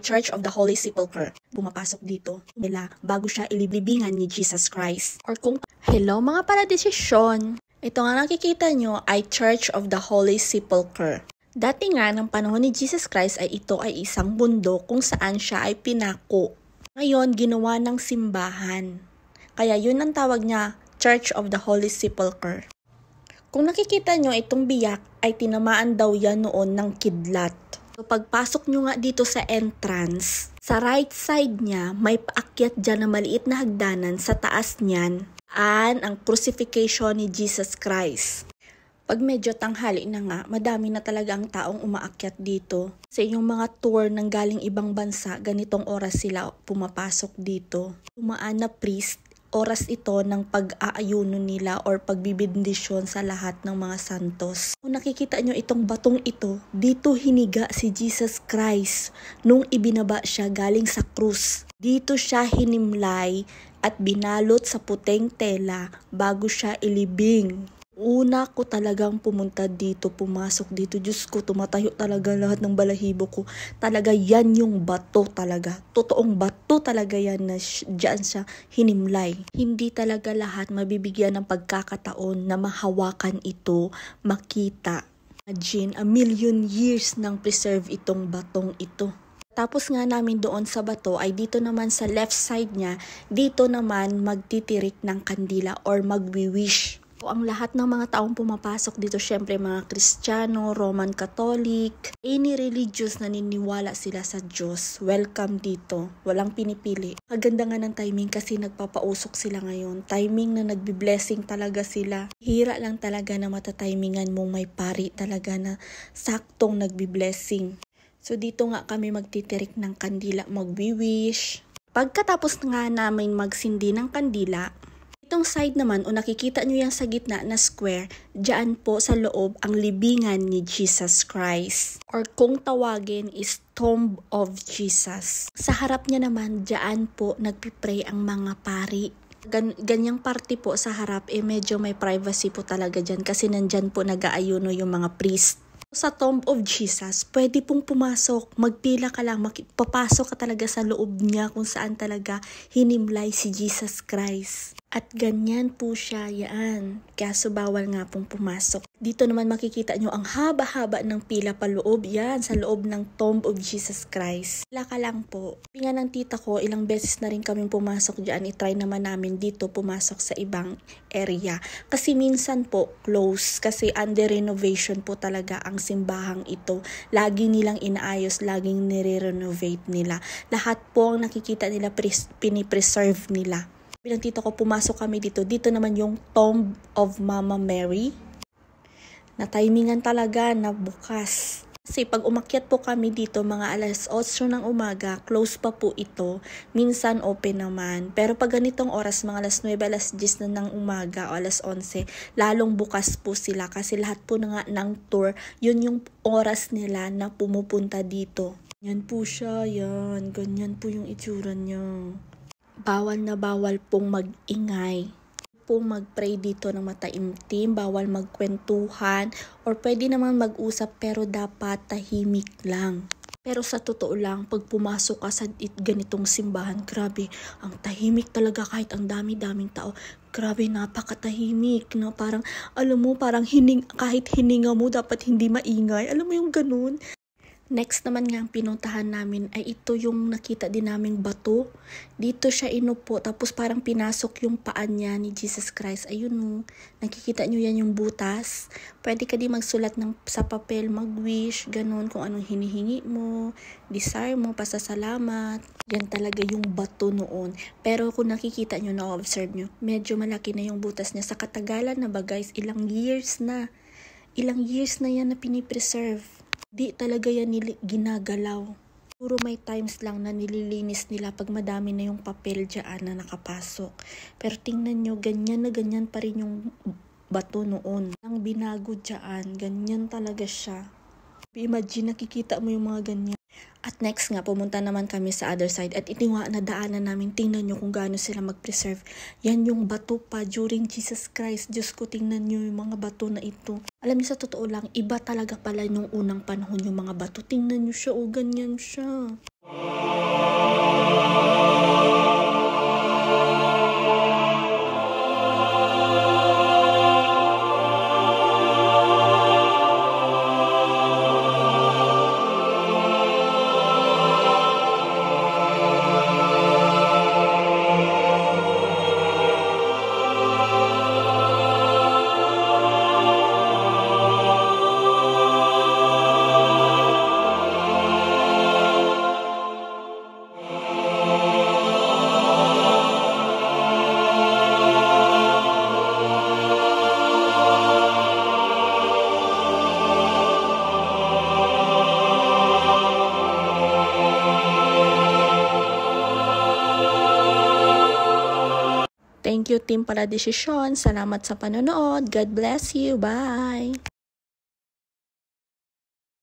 Church of the Holy Sepulchre. Pumapasok dito nila bago siya ilibingan ni Jesus Christ. Or kung hello mga paradesisyon, ito nga nakikita nyo ay Church of the Holy Sepulchre. Dati nga ng panahon ni Jesus Christ ay ito ay isang bundok kung saan siya ay pinako. Ngayon ginawa ng simbahan. Kaya yun ang tawag niya Church of the Holy Sepulchre. Kung nakikita nyo itong biyak ay tinamaan daw yan noon ng kidlat. So pagpasok nyo nga dito sa entrance, sa right side niya may paakyat dyan na maliit na hagdanan, sa taas niyan ang crucifixion ni Jesus Christ. Pag medyo tanghali na nga, madami na talaga ang taong umaakyat dito. Sa yung mga tour ng galing ibang bansa, ganitong oras sila pumapasok dito. Tumaan na priest, oras ito ng pag-aayuno nila or pagbibindisyon sa lahat ng mga santos. Kung nakikita nyo itong batong ito, dito hiniga si Jesus Christ nung ibinaba siya galing sa krus. Dito siya hinimlay at binalot sa puting tela bago siya ilibing. Una ko talagang pumunta dito, pumasok dito. Diyos ko, tumatayo talaga lahat ng balahibo ko. Talaga yan yung bato talaga. Totoong bato talaga yan na dyan siya hinimlay. Hindi talaga lahat mabibigyan ng pagkakataon na mahawakan ito, makita. Imagine, 1,000,000 years nang preserve itong batong ito. Tapos nga namin doon sa bato ay dito naman sa left side niya, dito naman magtitirik ng kandila or magwi-wish. Ang lahat ng mga taong pumapasok dito, syempre mga Kristiyano, Roman Catholic, any religious na naniniwala sila sa Diyos, welcome dito. Walang pinipili. Maganda nga ng timing kasi nagpapausok sila ngayon. Timing na nagbi-blessing talaga sila. Hira lang talaga na matatimingan mong may pari talaga na saktong nagbi-blessing. So dito nga kami magtitirik ng kandila, magwi-wish. Pagkatapos nga namin magsindi ng kandila, itong side naman, o nakikita nyo yan sa gitna na square, dyan po sa loob ang libingan ni Jesus Christ. Or kung tawagin is Tomb of Jesus. Sa harap niya naman, dyan po nagpipray ang mga pari. Ganyang party po sa harap, medyo may privacy po talaga dyan kasi nandyan po nag-aayuno yung mga priest. Sa Tomb of Jesus, pwede pong pumasok, magpila ka lang, papasok ka talaga sa loob niya kung saan talaga hinimlay si Jesus Christ. At ganyan po siya, yan. Kaso bawal nga pong pumasok. Dito naman makikita nyo ang haba-haba ng pila pa loob, yan, sa loob ng Tomb of Jesus Christ. Pila ka lang po. Pinga ng tita ko, ilang beses na rin kaming pumasok dyan. I-try naman namin dito pumasok sa ibang area. Kasi minsan po, close. Kasi under renovation po talaga ang simbahang ito. Lagi nilang inaayos, laging nire-renovate nila. Lahat po ang nakikita nila, pinipreserve nila. Bilang tito ko, pumasok kami dito. Dito naman yung Tomb of Mama Mary. Na timingan talaga na bukas. Kasi pag umakyat po kami dito, mga alas 8 ng umaga, close pa po ito. Minsan open naman. Pero pag ganitong oras, mga alas 9, alas 10 na ng umaga o alas 11, lalong bukas po sila. Kasi lahat po na nga ng tour, yun yung oras nila na pumupunta dito. Yan po siya, yan. Ganyan po yung itsura niya. Bawal na bawal pong mag-ingay. Pong mag-pray dito ng mataimtim, bawal magkwentuhan, or pwede naman mag-usap pero dapat tahimik lang. Pero sa totoo lang, pag pumasok ka sa ganitong simbahan, grabe, ang tahimik talaga kahit ang dami-daming tao. Grabe, napakatahimik, no? Parang, alam mo, parang kahit hininga mo, dapat hindi maingay. Alam mo yung ganun? Next naman nga ang pinuntahan namin ay ito yung nakita din naming bato. Dito siya inupo, tapos parang pinasok yung paan niya ni Jesus Christ. Ayun o, nakikita nyo yan yung butas. Pwede ka di magsulat sa papel, mag-wish, ganun, kung anong hinihingi mo, desire mo, pasasalamat. Yan talaga yung bato noon. Pero kung nakikita nyo, na-observe nyo, medyo malaki na yung butas niya. Sa katagalan na ba guys, ilang years na yan na pinipreserve. Di talaga yan ginagalaw. Puro may times lang na nililinis nila pag madami na yung papel dyan na nakapasok. Pero tingnan nyo, ganyan na ganyan pa rin yung bato noon. Ang binago dyan, ganyan talaga siya. Imagine, nakikita mo yung mga ganyan. At next nga, pumunta naman kami sa other side. At ito nga na daanan namin. Tingnan nyo kung gaano sila mag-preserve. Yan yung bato pa during Jesus Christ. Diyos ko, tingnan nyo yung mga bato na ito. Alam niyo, sa totoo lang, iba talaga pala nung unang panahon yung mga bato. Tingnan nyo siya, o ganyan siya. Thank you, Team Paradesisyon. Salamat sa panonood. God bless you. Bye!